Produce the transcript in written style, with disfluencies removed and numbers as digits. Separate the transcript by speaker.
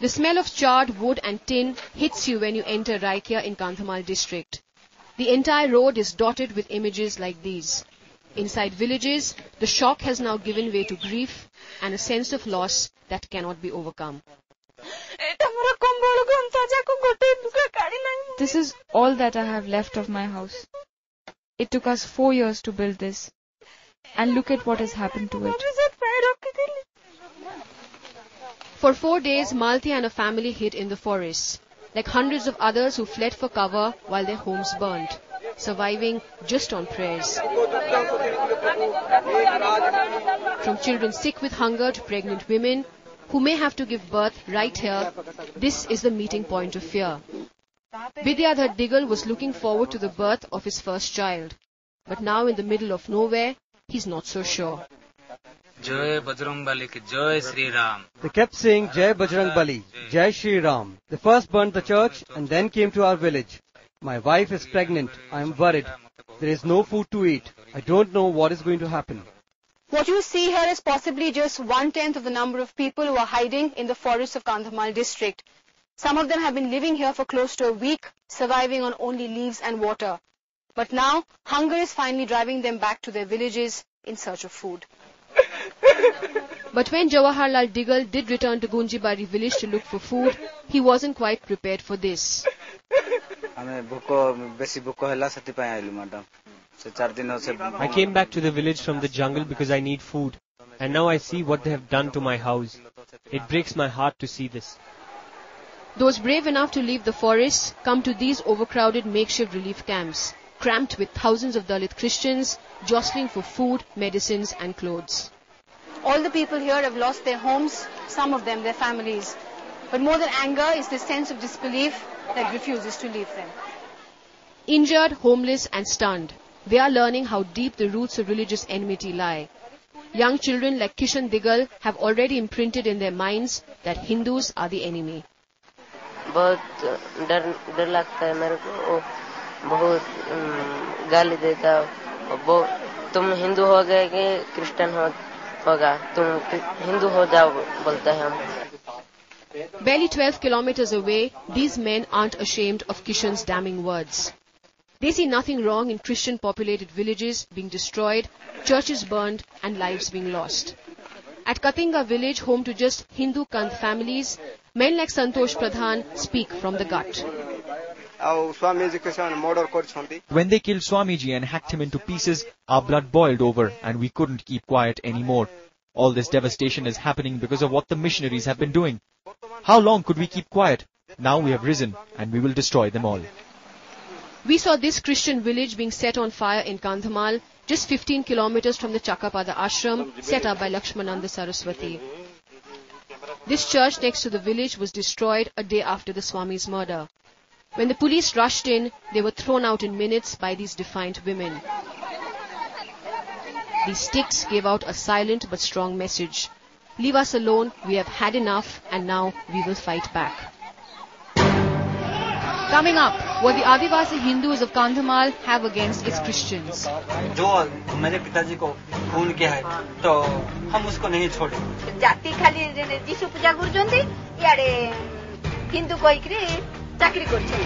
Speaker 1: The smell of charred wood and tin hits you when you enter Raikia in Kandhamal district. The entire road is dotted with images like these. Inside villages, the shock has now given way to grief and a sense of loss that cannot be overcome.
Speaker 2: This is all that I have left of my house. It took us 4 years to build this. And look at what has happened to it.
Speaker 1: For 4 days, Malti and her family hid in the forests, like hundreds of others who fled for cover while their homes burnt, surviving just on prayers. From children sick with hunger to pregnant women who may have to give birth right here, this is the meeting point of fear. Vidyadhar Digal was looking forward to the birth of his first child, but now in the middle of nowhere, he's not so sure.
Speaker 3: Jai Bajrang Bali ki Jai Sri Ram.
Speaker 4: They kept saying Jai Bajrang Bali, Jai Sri Ram. They first burned the church and then came to our village. My wife is pregnant. I am worried. There is no food to eat. I don't know what is going to happen.
Speaker 5: What you see here is possibly just 1/10 of the number of people who are hiding in the forests of Kandhamal district. Some of them have been living here for close to a week, surviving on only leaves and water. But now, hunger is finally driving them back to their villages in search of food.
Speaker 1: But when Jawaharlal Digal did return to Gunjibari village to look for food, he wasn't quite prepared for this.
Speaker 6: I came back to the village from the jungle because I need food. And now I see what they have done to my house. It breaks my heart to see this.
Speaker 1: Those brave enough to leave the forests come to these overcrowded makeshift relief camps, cramped with thousands of Dalit Christians, jostling for food, medicines and clothes.
Speaker 5: All the people here have lost their homes, some of them their families. But more than anger is this sense of disbelief that refuses to leave them.
Speaker 1: Injured, homeless and stunned, they are learning how deep the roots of religious enmity lie. Young children like Kishan Digal have already imprinted in their minds that Hindus are the enemy.
Speaker 7: बहुत डर लगता है मेरे को बहुत गाली देता वो तुम हिंदू हो गए कि क्रिश्चियन होगा तुम हिंदू हो जाओ बोलते हैं हम.
Speaker 1: Barely 12 kilometers away, these men aren't ashamed of Kishan's damning words. They see nothing wrong in Christian-populated villages being destroyed, churches burned and lives being lost. At Katinga village, home to just Hindu Kant families, men like Santosh Pradhan speak from the gut.
Speaker 8: When they killed Swamiji and hacked him into pieces, our blood boiled over and we couldn't keep quiet anymore. All this devastation is happening because of what the missionaries have been doing. How long could we keep quiet? Now we have risen and we will destroy them all.
Speaker 1: We saw this Christian village being set on fire in Kandhamal, just 15 kilometers from the Chakapada ashram set up by Lakshmananda Saraswati. This church next to the village was destroyed a day after the Swami's murder. When the police rushed in, they were thrown out in minutes by these defiant women. These sticks gave out a silent but strong message. Leave us alone, we have had enough and now we will fight back. Coming up, what the Adivasi Hindus of Kandhamal have against its Christians.
Speaker 9: जो मेरे पिताजी को खून किया है तो हम उसको नहीं छोड़े.
Speaker 10: जाति खाली जीशु पूजा गुरुजंती यारे हिंदू कोई चाकरी करछन.